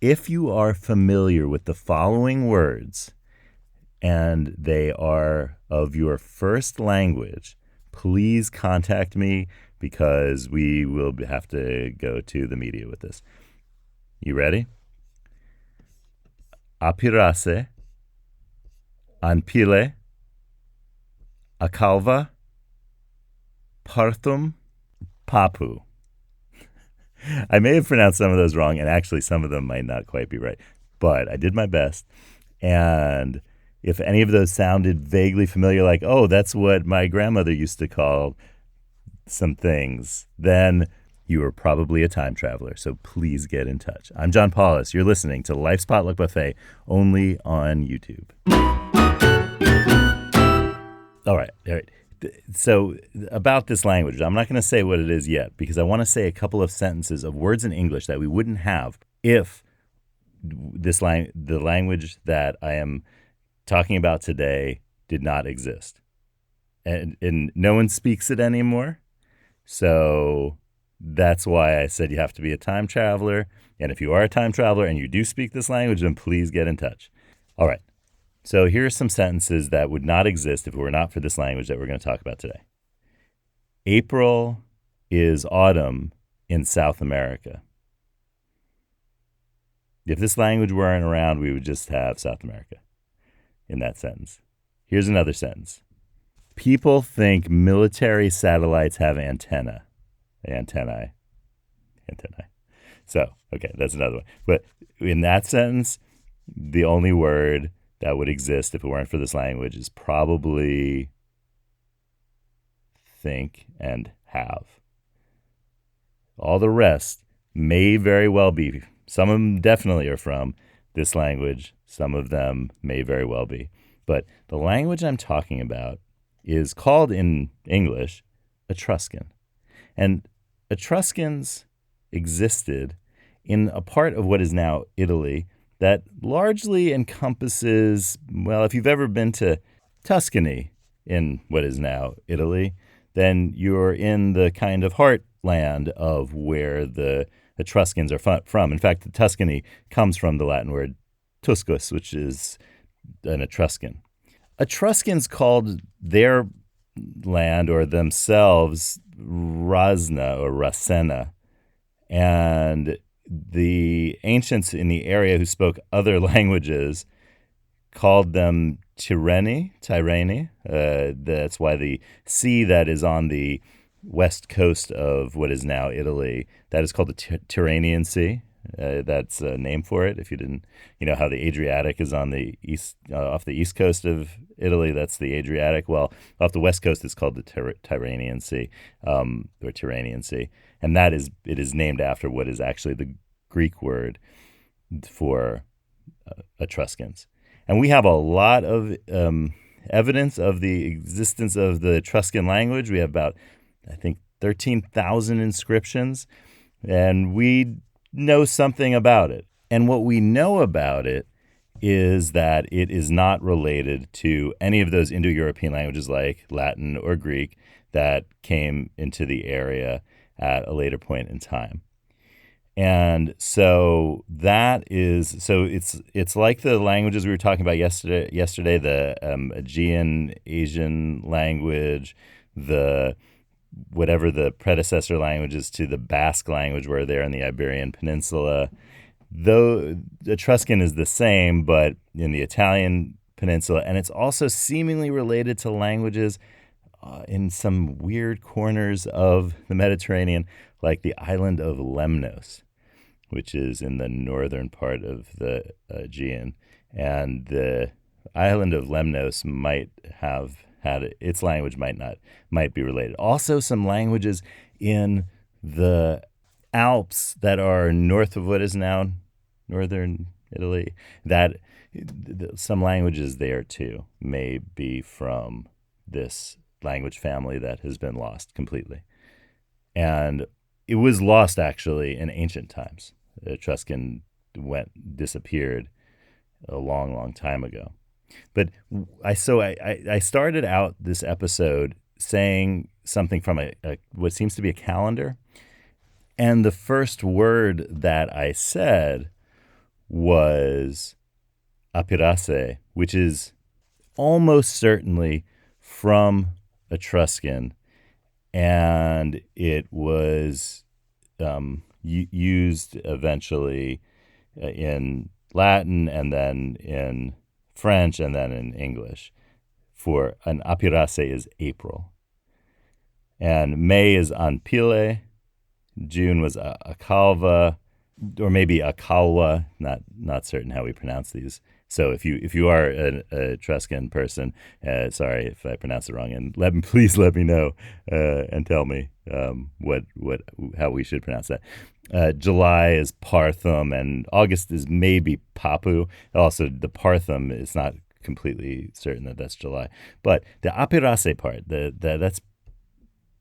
If you are familiar with the following words and they are of your first language, please contact me because we will have to go to the media with this. You ready? Apirase, anpile, akalva, parthum, papu. I may have pronounced some of those wrong, and actually some of them might not quite be right, but I did my best. And if any of those sounded vaguely familiar, like, oh, that's what my grandmother used to call some things, then you are probably a time traveler. So please get in touch. I'm John Paulus. You're listening to Life's Potluck Buffet only on YouTube. All right. So about this language, I'm not going to say what it is yet because I want to say a couple of sentences of words in English that we wouldn't have if the language that I am talking about today did not exist. And no one speaks it anymore. So that's why I said you have to be a time traveler. And if you are a time traveler and you do speak this language, then please get in touch. All right. So here are some sentences that would not exist if it were not for this language that we're going to talk about today. April is autumn in South America. If this language weren't around, we would just have South America in that sentence. Here's another sentence. People think military satellites have antennae. So, okay, that's another one. But in that sentence, the only word that would exist if it weren't for this language is probably think and have. All the rest may very well be. Some of them definitely are from this language. Some of them may very well be. But the language I'm talking about is called in English Etruscan. And Etruscans existed in a part of what is now Italy that largely encompasses, well, if you've ever been to Tuscany in what is now Italy, then you're in the kind of heartland of where the Etruscans are from. In fact, Tuscany comes from the Latin word tuscus, which is an Etruscan. Etruscans called their land or themselves Rasna or Rasenna, and the ancients in the area who spoke other languages called them Tyrrheni. That's why the sea that is on the west coast of what is now Italy, that is called the Tyrrhenian Sea. That's a name for it. If you didn't, you know how the Adriatic is on the east, off the east coast of Italy, that's the Adriatic. Well, off the west coast, it's called the Tyrrhenian Sea, or Tyrrhenian Sea, and it is named after what is actually the Greek word for Etruscans. And we have a lot of evidence of the existence of the Etruscan language. We have about, I think, 13,000 inscriptions, and we know something about it. And what we know about it is that it is not related to any of those Indo-European languages like Latin or Greek that came into the area at a later point in time. And so it's like the languages we were talking about yesterday, the Aegean Asian language, the whatever the predecessor languages to the Basque language were there in the Iberian Peninsula. Though Etruscan is the same, but in the Italian Peninsula, and it's also seemingly related to languages in some weird corners of the Mediterranean, like the island of Lemnos, which is in the northern part of the Aegean. And the island of Lemnos might have had its language might be related. Also, some languages in the Alps that are north of what is now northern Italy, that some languages there too may be from this language family that has been lost completely. And it was lost actually in ancient times. Etruscan disappeared a long, long time ago. But I started out this episode saying something from what seems to be a calendar. And the first word that I said was Apirace, which is almost certainly from Etruscan, and it was used eventually in Latin and then in French and then in English. For an Apirace is April. And May is Anpile. June was Acalva, or maybe Acalwa. Not certain how we pronounce these. So if you are an Etruscan person, sorry if I pronounce it wrong, and please let me know and tell me how we should pronounce that. July is Parthum, and August is maybe Papu. Also, the Parthum is not completely certain that that's July, but the Apirace part, that's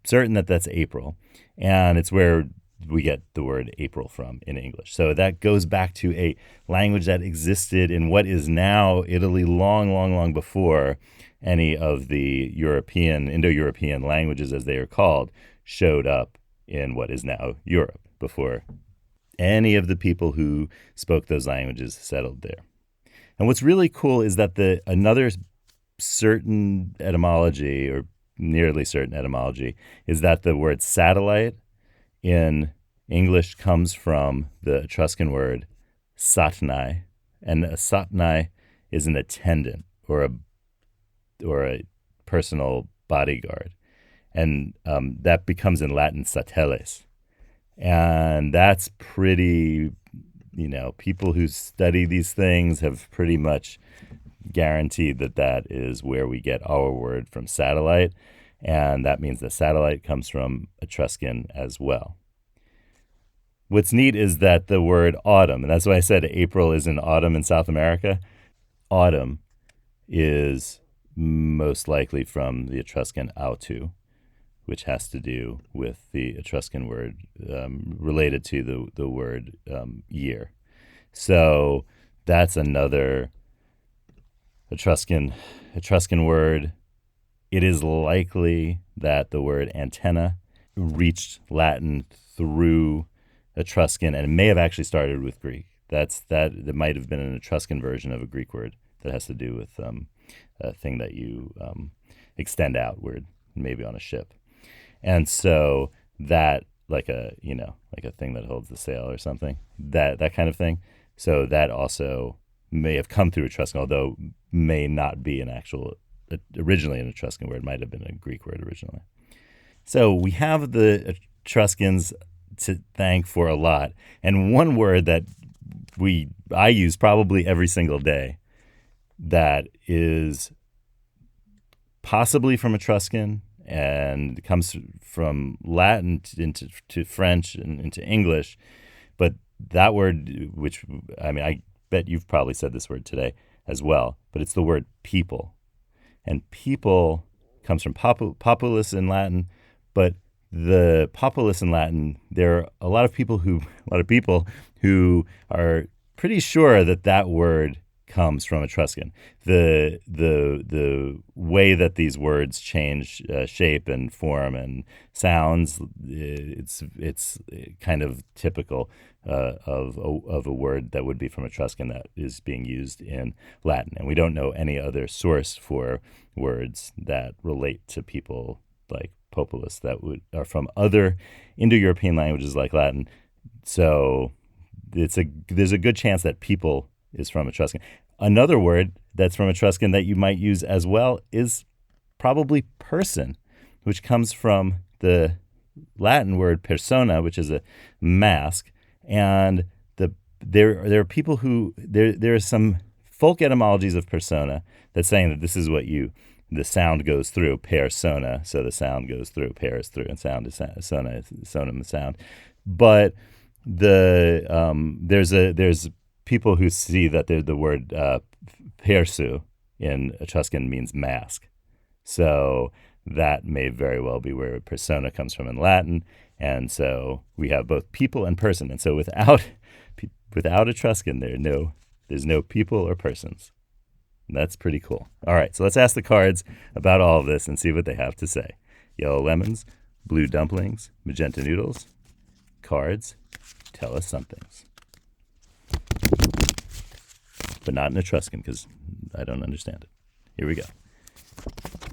certain that that's April, and it's where we get the word April from in English. So that goes back to a language that existed in what is now Italy long before any of the Indo-European languages, as they are called, showed up in what is now Europe, before any of the people who spoke those languages settled there. And what's really cool is that another certain etymology, or nearly certain etymology, is that the word satellite in English comes from the Etruscan word satnai, and a satnai is an attendant or a personal bodyguard, and that becomes in Latin satellis, and that's pretty. People who study these things have pretty much guaranteed that is where we get our word from satellite, and that means that satellite comes from Etruscan as well. What's neat is that the word autumn, and that's why I said April is in autumn in South America. Autumn is most likely from the Etruscan autu, which has to do with the Etruscan word related to the word year. So that's another Etruscan word. It is likely that the word antenna reached Latin through Etruscan, and it may have actually started with Greek. That might have been an Etruscan version of a Greek word that has to do with a thing that you extend outward, maybe on a ship. And so that, like a thing that holds the sail or something, that kind of thing. So that also may have come through Etruscan, although may not be originally an Etruscan word. It might have been a Greek word originally. So we have the Etruscans to thank for a lot. And one word that I use probably every single day that is possibly from Etruscan and comes from Latin to French and into English, but that word, which, I bet you've probably said this word today as well, but it's the word people. And people comes from populus in Latin, but the populus in Latin, there are a lot of people who are pretty sure that word comes from Etruscan. The way that these words change shape and form and sounds, it's kind of typical of a word that would be from Etruscan that is being used in Latin. And we don't know any other source for words that relate to people like populus that are from other Indo-European languages like Latin. So there's a good chance that people is from Etruscan. Another word that's from Etruscan that you might use as well is probably person, which comes from the Latin word persona, which is a mask. And there are people who there are some folk etymologies of persona that's saying that this is what the sound goes through, persona. So the sound goes through, per is through, and sound is sona, sonum is sound. But there's people who see that the word persu in Etruscan means mask. So that may very well be where persona comes from in Latin. And so we have both people and person. And so without Etruscan, there's no people or persons. And that's pretty cool. All right, so let's ask the cards about all of this and see what they have to say. Yellow lemons, blue dumplings, magenta noodles. Cards, tell us some things. but not in Etruscan because I don't understand it. Here we go.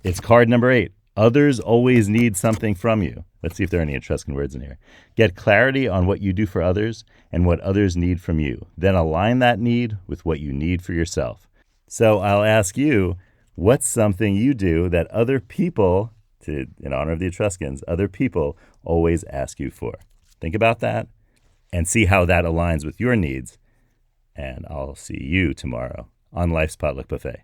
It's card number 8. Others always need something from you. Let's see if there are any Etruscan words in here. Get clarity on what you do for others and what others need from you. Then align that need with what you need for yourself. So I'll ask you, what's something you do that other people, in honor of the Etruscans, other people always ask you for? Think about that and see how that aligns with your needs. And I'll see you tomorrow on Life's Potluck Buffet.